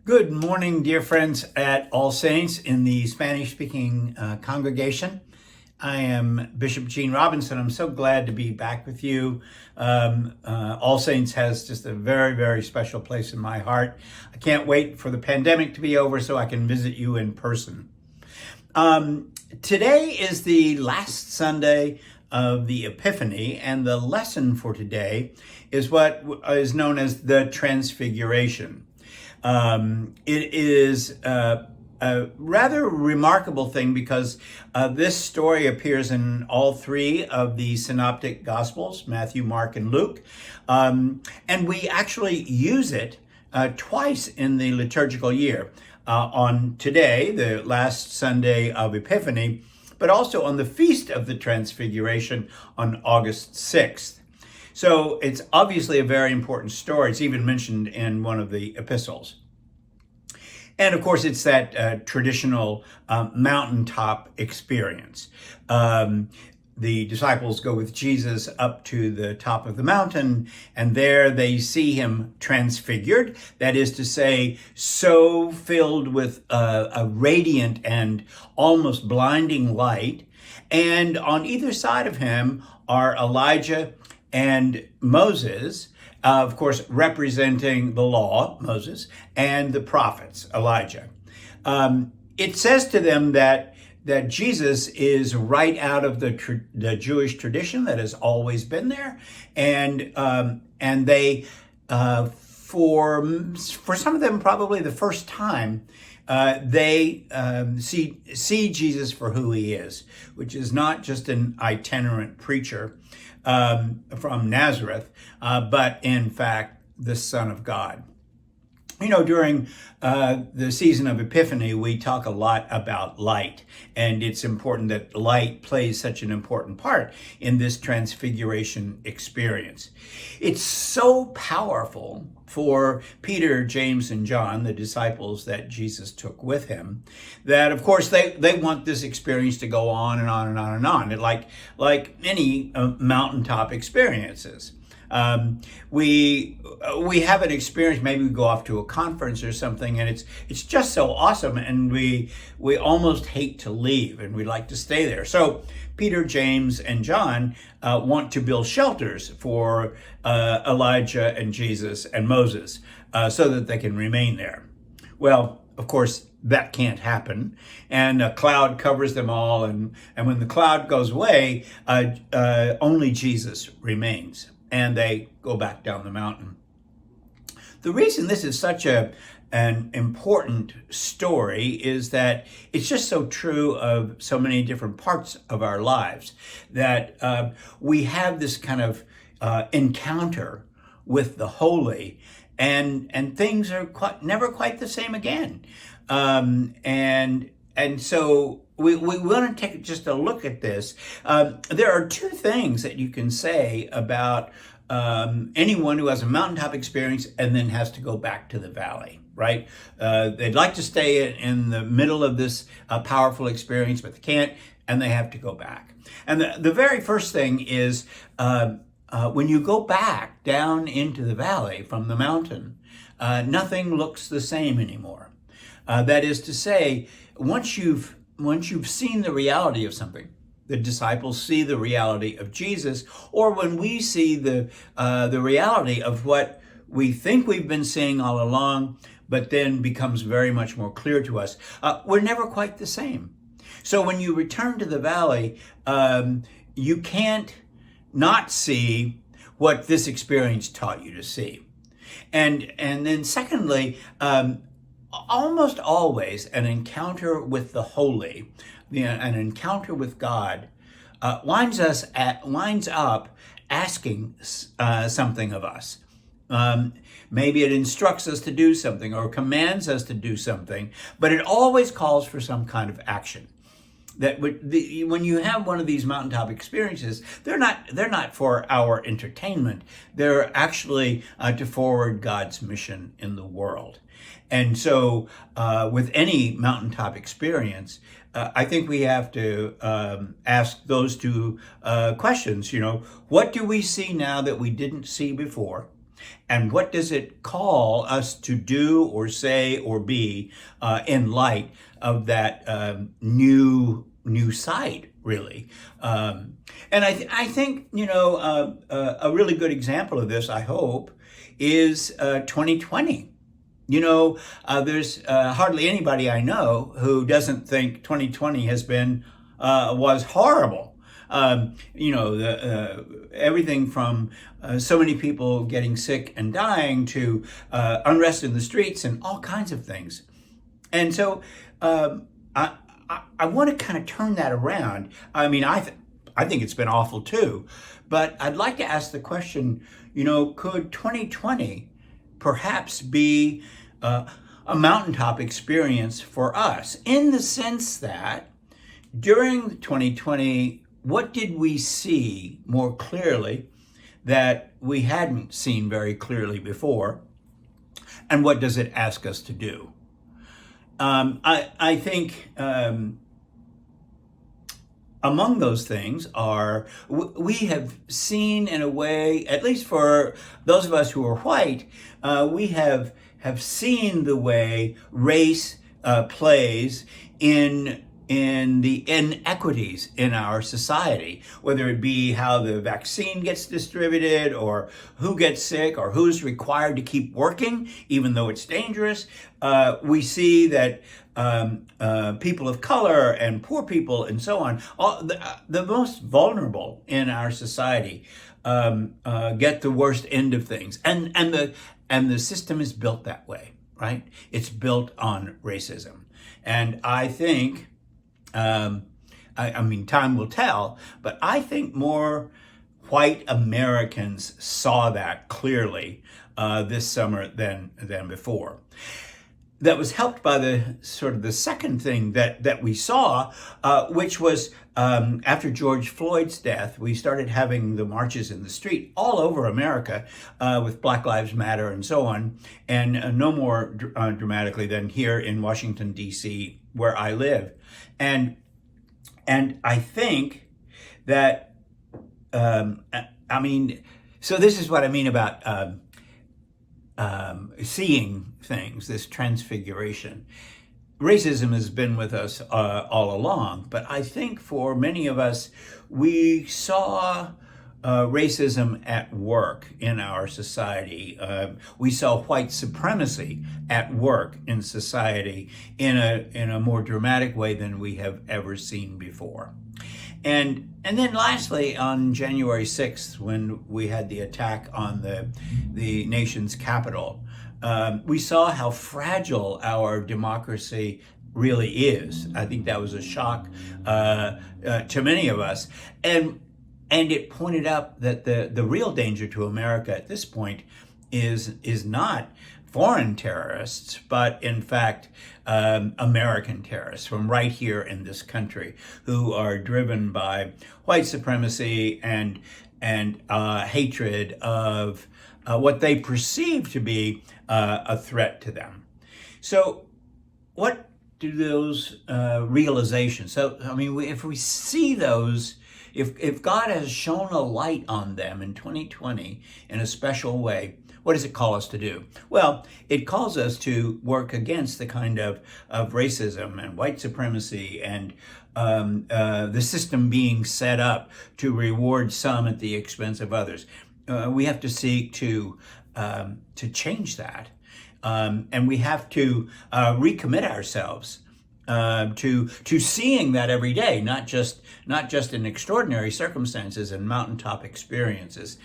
Good morning, dear friends at All Saints in the Spanish-speaking congregation. I am Bishop Gene Robinson. I'm so glad to be back with you. All Saints has just a very, very special place in my heart. I can't wait for the pandemic to be over so I can visit you in person. Today is the last Sunday of the Epiphany, and the lesson for today is what is known as the Transfiguration. It is a rather remarkable thing because this story appears in all three of the synoptic gospels, Matthew, Mark, and Luke. And we actually use it twice in the liturgical year. On today, the last Sunday of Epiphany, but also on the Feast of the Transfiguration on August 6th. So it's obviously a very important story. It's even mentioned in one of the epistles. And of course, it's that traditional mountaintop experience. The disciples go with Jesus up to the top of the mountain, and there they see him transfigured. That is to say, so filled with a radiant and almost blinding light. And on either side of him are Elijah and Moses, of course, representing the law, Moses, and the prophets, Elijah. It says to them that Jesus is right out of the Jewish tradition that has always been there, and they, for some of them, probably the first time, they see Jesus for who he is, which is not just an itinerant preacher from Nazareth, but in fact the Son of God. You know, during the season of Epiphany, we talk a lot about light, and it's important that light plays such an important part in this transfiguration experience. It's so powerful for Peter, James, and John, the disciples that Jesus took with him, that of course they want this experience to go on and on and on and on, like many mountaintop experiences. We have an experience, maybe we go off to a conference or something, and it's just so awesome, and we almost hate to leave, and we like to stay there. So Peter, James, and John want to build shelters for Elijah and Jesus and Moses so that they can remain there. Well, of course, that can't happen, and a cloud covers them all, and when the cloud goes away, only Jesus remains, and they go back down the mountain. The reason this is such an important story is that it's just so true of so many different parts of our lives, that we have this kind of encounter with the holy, and things are never quite the same again. And so we want to take just a look at this. There are two things that you can say about anyone who has a mountaintop experience and then has to go back to the valley, right? They'd like to stay in the middle of this powerful experience, but they can't, and they have to go back. And the very first thing is when you go back down into the valley from the mountain, nothing looks the same anymore. That is to say, once you've seen the reality of something, the disciples see the reality of Jesus, or when we see the reality of what we think we've been seeing all along, but then becomes very much more clear to us, we're never quite the same. So when you return to the valley, you can't not see what this experience taught you to see. And then secondly, almost always an encounter with the holy, an encounter with God, winds up asking something of us. Maybe it instructs us to do something or commands us to do something, but it always calls for some kind of action. That when you have one of these mountaintop experiences, they're not for our entertainment. They're actually to forward God's mission in the world. And so with any mountaintop experience, I think we have to ask those two questions. You know, what do we see now that we didn't see before? And what does it call us to do or say or be in light of that new sight, really? And I think, a really good example of this, I hope, is 2020. There's hardly anybody I know who doesn't think 2020 was horrible. Everything from so many people getting sick and dying to unrest in the streets and all kinds of things. And so I want to kind of turn that around. I mean, I think it's been awful too, but I'd like to ask the question, could 2020 perhaps be a mountaintop experience for us, in the sense that during 2020, what did we see more clearly that we hadn't seen very clearly before? And what does it ask us to do? I think among those things are, we have seen, in a way, at least for those of us who are white, we have seen the way race plays in the inequities in our society, whether it be how the vaccine gets distributed, or who gets sick, or who's required to keep working even though it's dangerous. We see that people of color and poor people and so on, the most vulnerable in our society, get the worst end of things, and the system is built that way, right? It's built on racism, and I think. I mean, time will tell, but I think more white Americans saw that clearly this summer than before. That was helped by the second thing that we saw, which was after George Floyd's death, we started having the marches in the street all over America with Black Lives Matter and so on, and no more dramatically than here in Washington, D.C., where I live. And I think that, so this is what I mean about seeing things, this transfiguration. Racism has been with us all along, but I think for many of us, we saw racism at work in our society. We saw white supremacy at work in society in a more dramatic way than we have ever seen before. And then lastly, on January 6th, when we had the attack on the nation's capital, we saw how fragile our democracy really is. I think that was a shock to many of us. And it pointed out that the real danger to America at this point is not foreign terrorists, but in fact, American terrorists from right here in this country, who are driven by white supremacy and hatred of what they perceive to be a threat to them. So what do those realizations, if we see those, if God has shone a light on them in 2020 in a special way, what does it call us to do? Well, it calls us to work against the kind of racism and white supremacy and the system being set up to reward some at the expense of others. We have to seek to change that, and we have to recommit ourselves to seeing that every day, not just in extraordinary circumstances and mountaintop experiences,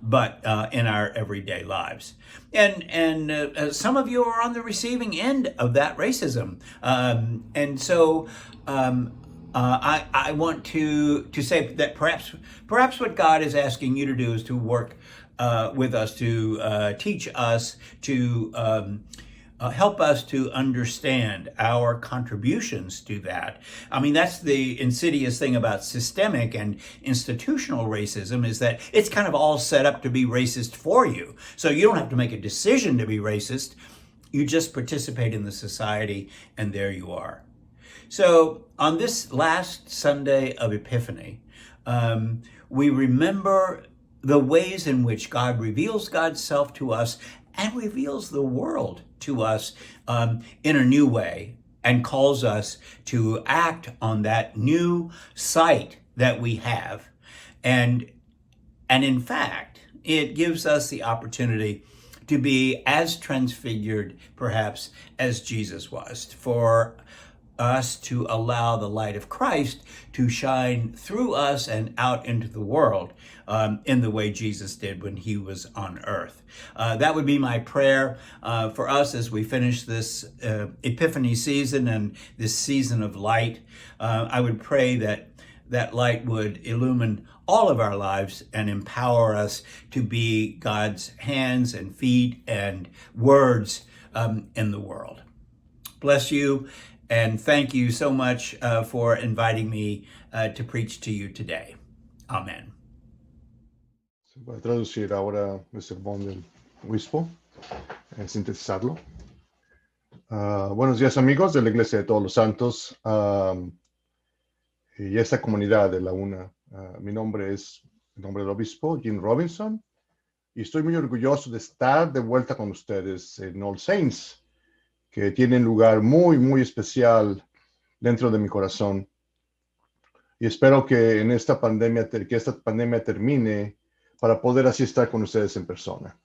but in our everyday lives. And some of you are on the receiving end of that racism, and so I want to say that perhaps what God is asking you to do is to work with us, to teach us, to help us to understand our contributions to that. I mean, that's the insidious thing about systemic and institutional racism, is that it's kind of all set up to be racist for you. So you don't have to make a decision to be racist. You just participate in the society, and there you are. So on this last Sunday of Epiphany, we remember the ways in which God reveals God's self to us and reveals the world to us in a new way and calls us to act on that new sight that we have. And, and in fact, it gives us the opportunity to be as transfigured, perhaps, as Jesus was, for us to allow the light of Christ to shine through us and out into the world in the way Jesus did when he was on earth. That would be my prayer for us as we finish this Epiphany season and this season of light. I would pray that that light would illumine all of our lives and empower us to be God's hands and feet and words in the world. Bless you, and thank you so much for inviting me to preach to you today. Amen. Voy a traducir ahora el sermón del obispo, sintetizarlo. Buenos días, amigos de la Iglesia de Todos los Santos y esta comunidad de la UNA. Mi nombre es el nombre del obispo, Jim Robinson, y estoy muy orgulloso de estar de vuelta con ustedes en All Saints, que tienen lugar muy, muy especial dentro de mi corazón. Y espero que en esta pandemia, que esta pandemia termine para poder así estar con ustedes en persona.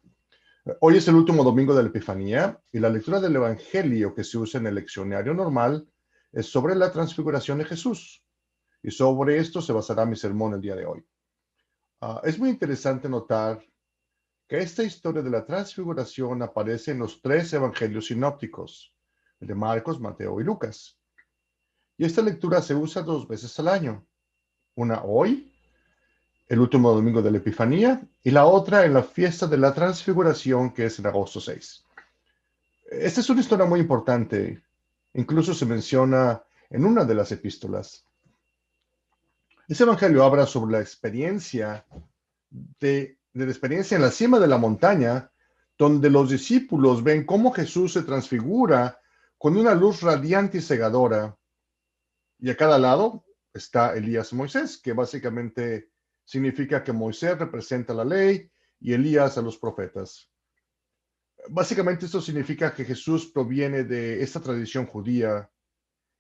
Hoy es el último domingo de la Epifanía y la lectura del Evangelio que se usa en el leccionario normal es sobre la transfiguración de Jesús. Y sobre esto se basará mi sermón el día de hoy. Es muy interesante notar que esta historia de la transfiguración aparece en los 3 evangelios sinópticos, el de Marcos, Mateo y Lucas. Y esta lectura se usa 2 veces al año, una hoy, el último domingo de la Epifanía, y la otra en la fiesta de la transfiguración, que es en agosto 6. Esta es una historia muy importante, incluso se menciona en una de las epístolas. Ese evangelio habla sobre la experiencia de la experiencia en la cima de la montaña, donde los discípulos ven cómo Jesús se transfigura con una luz radiante y cegadora. Y a cada lado está Elías y Moisés, que básicamente significa que Moisés representa la ley y Elías a los profetas. Básicamente esto significa que Jesús proviene de esta tradición judía.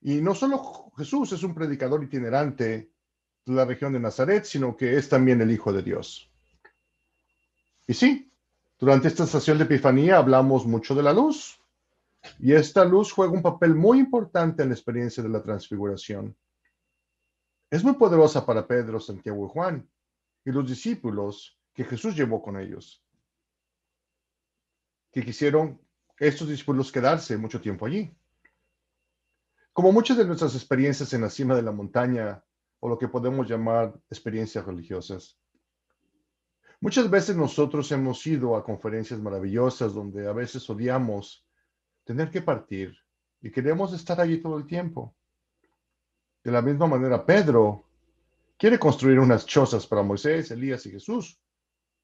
Y no solo Jesús es un predicador itinerante de la región de Nazaret, sino que es también el Hijo de Dios. Y sí, durante esta estación de Epifanía hablamos mucho de la luz, y esta luz juega un papel muy importante en la experiencia de la transfiguración. Es muy poderosa para Pedro, Santiago y Juan, y los discípulos que Jesús llevó con ellos, que quisieron estos discípulos quedarse mucho tiempo allí. Como muchas de nuestras experiencias en la cima de la montaña, o lo que podemos llamar experiencias religiosas, muchas veces nosotros hemos ido a conferencias maravillosas donde a veces odiamos tener que partir y queremos estar allí todo el tiempo. De la misma manera, Pedro quiere construir unas chozas para Moisés, Elías y Jesús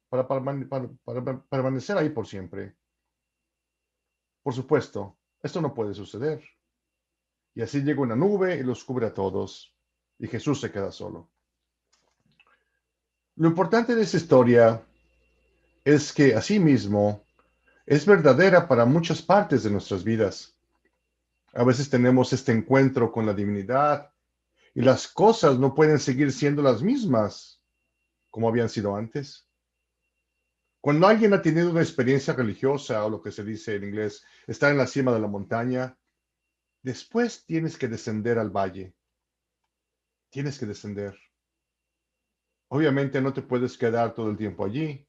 para permanecer ahí por siempre. Por supuesto, esto no puede suceder. Y así llega una nube y los cubre a todos, y Jesús se queda solo. Lo importante de esta historia es que, asimismo, es verdadera para muchas partes de nuestras vidas. A veces tenemos este encuentro con la divinidad y las cosas no pueden seguir siendo las mismas como habían sido antes. Cuando alguien ha tenido una experiencia religiosa, o lo que se dice en inglés, estar en la cima de la montaña, después tienes que descender al valle. Tienes que descender. Obviamente no te puedes quedar todo el tiempo allí,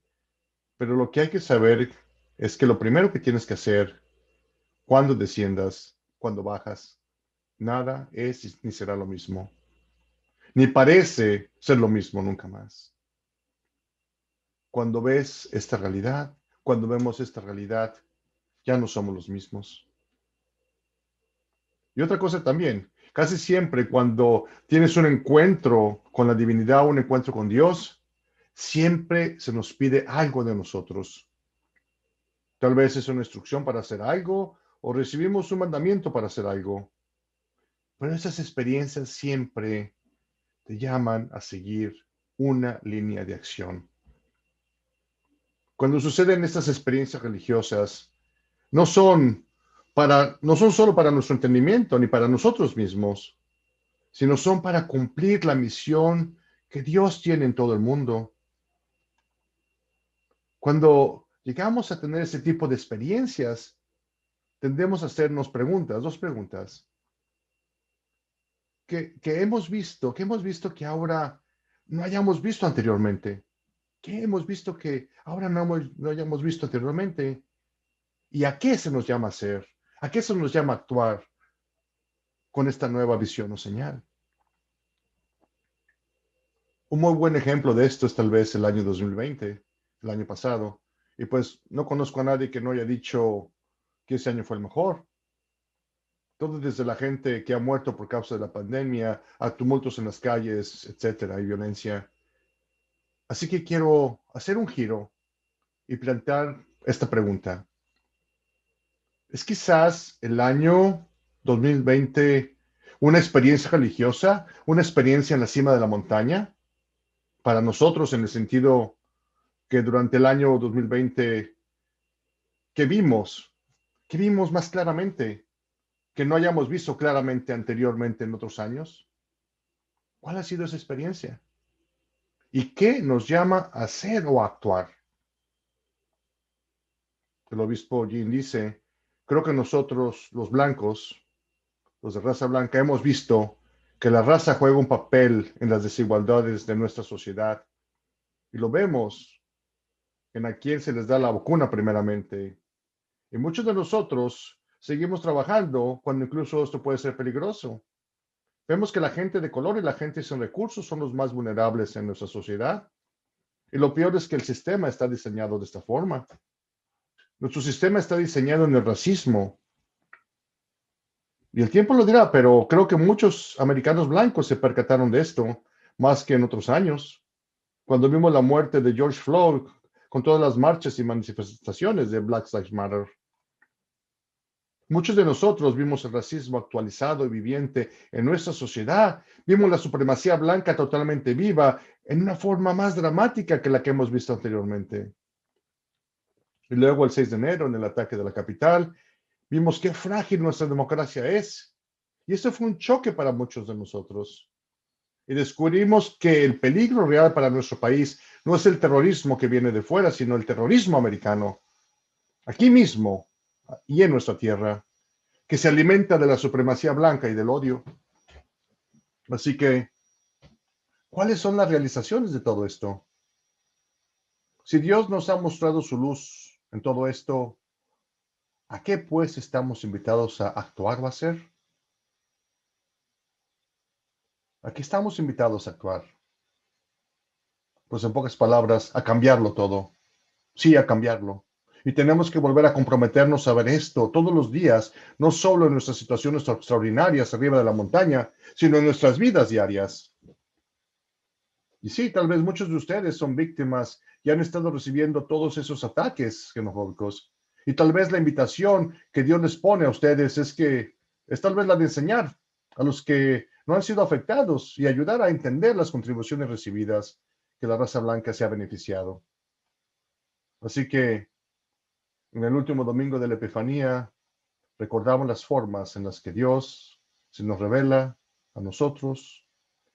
pero lo que hay que saber es que lo primero que tienes que hacer cuando desciendas, cuando bajas, nada es ni será lo mismo. Ni parece ser lo mismo nunca más. Cuando ves esta realidad, cuando vemos esta realidad, ya no somos los mismos. Y otra cosa también, casi siempre cuando tienes un encuentro con la divinidad, un encuentro con Dios, siempre se nos pide algo de nosotros. Tal vez es una instrucción para hacer algo o recibimos un mandamiento para hacer algo. Pero esas experiencias siempre te llaman a seguir una línea de acción. Cuando suceden estas experiencias religiosas, no son no son solo para nuestro entendimiento ni para nosotros mismos, sino son para cumplir la misión que Dios tiene en todo el mundo. Cuando llegamos a tener ese tipo de experiencias, tendemos a hacernos preguntas, dos preguntas, que hemos visto que ahora no hayamos visto anteriormente. ¿Qué hemos visto que ahora no hayamos visto anteriormente? ¿Y a qué se nos llama hacer? ¿A qué se nos llama actuar con esta nueva visión o señal? Un muy buen ejemplo de esto es tal vez el año 2020, el año pasado. Y pues no conozco a nadie que no haya dicho que ese año fue el mejor. Todo desde la gente que ha muerto por causa de la pandemia, a tumultos en las calles, etcétera, y violencia. Así que quiero hacer un giro y plantear esta pregunta. ¿Es quizás el año 2020 una experiencia religiosa, una experiencia en la cima de la montaña? Para nosotros, en el sentido que durante el año 2020, que vimos, que vimos más claramente, que no hayamos visto claramente anteriormente en otros años. ¿Cuál ha sido esa experiencia? ¿Y qué nos llama a hacer o a actuar? El obispo Jean dice, creo que nosotros, los blancos, los de raza blanca, hemos visto que la raza juega un papel en las desigualdades de nuestra sociedad. Y lo vemos en a quién se les da la vacuna primeramente. Y muchos de nosotros seguimos trabajando cuando incluso esto puede ser peligroso. Vemos que la gente de color y la gente sin recursos son los más vulnerables en nuestra sociedad. Y lo peor es que el sistema está diseñado de esta forma. Nuestro sistema está diseñado en el racismo. Y el tiempo lo dirá, pero creo que muchos americanos blancos se percataron de esto más que en otros años. Cuando vimos la muerte de George Floyd con todas las marchas y manifestaciones de Black Lives Matter. Muchos de nosotros vimos el racismo actualizado y viviente en nuestra sociedad. Vimos la supremacía blanca totalmente viva en una forma más dramática que la que hemos visto anteriormente. Y luego el 6 de enero, en el ataque de la capital, vimos qué frágil nuestra democracia es. Y eso fue un choque para muchos de nosotros. Y descubrimos que el peligro real para nuestro país no es el terrorismo que viene de fuera, sino el terrorismo americano, aquí mismo y en nuestra tierra, que se alimenta de la supremacía blanca y del odio. Así que, ¿cuáles son las realizaciones de todo esto? Si Dios nos ha mostrado su luz en todo esto, ¿a qué pues estamos invitados a actuar o a hacer? ¿A qué estamos invitados a actuar? Pues en pocas palabras, a cambiarlo todo. Sí, a cambiarlo. Y tenemos que volver a comprometernos a ver esto todos los días, no solo en nuestras situaciones extraordinarias arriba de la montaña, sino en nuestras vidas diarias. Y sí, tal vez muchos de ustedes son víctimas y han estado recibiendo todos esos ataques xenofóbicos. Y tal vez la invitación que Dios les pone a ustedes es tal vez la de enseñar a los que no han sido afectados y ayudar a entender las contribuciones recibidas que la raza blanca se ha beneficiado. Así que en el último domingo de la Epifanía recordamos las formas en las que Dios se nos revela a nosotros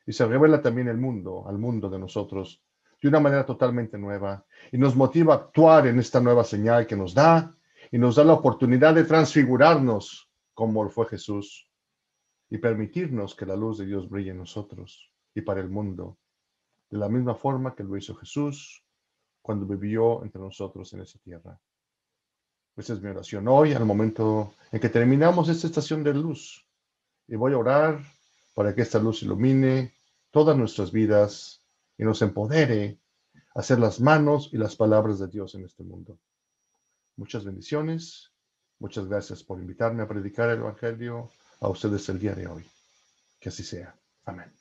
y se revela también al mundo de nosotros, de una manera totalmente nueva. Y nos motiva a actuar en esta nueva señal que nos da y nos da la oportunidad de transfigurarnos como lo fue Jesús y permitirnos que la luz de Dios brille en nosotros y para el mundo, de la misma forma que lo hizo Jesús cuando vivió entre nosotros en esa tierra. Esa es mi oración hoy, al momento en que terminamos esta estación de luz. Y voy a orar para que esta luz ilumine todas nuestras vidas y nos empodere a ser las manos y las palabras de Dios en este mundo. Muchas bendiciones. Muchas gracias por invitarme a predicar el Evangelio a ustedes el día de hoy. Que así sea. Amén.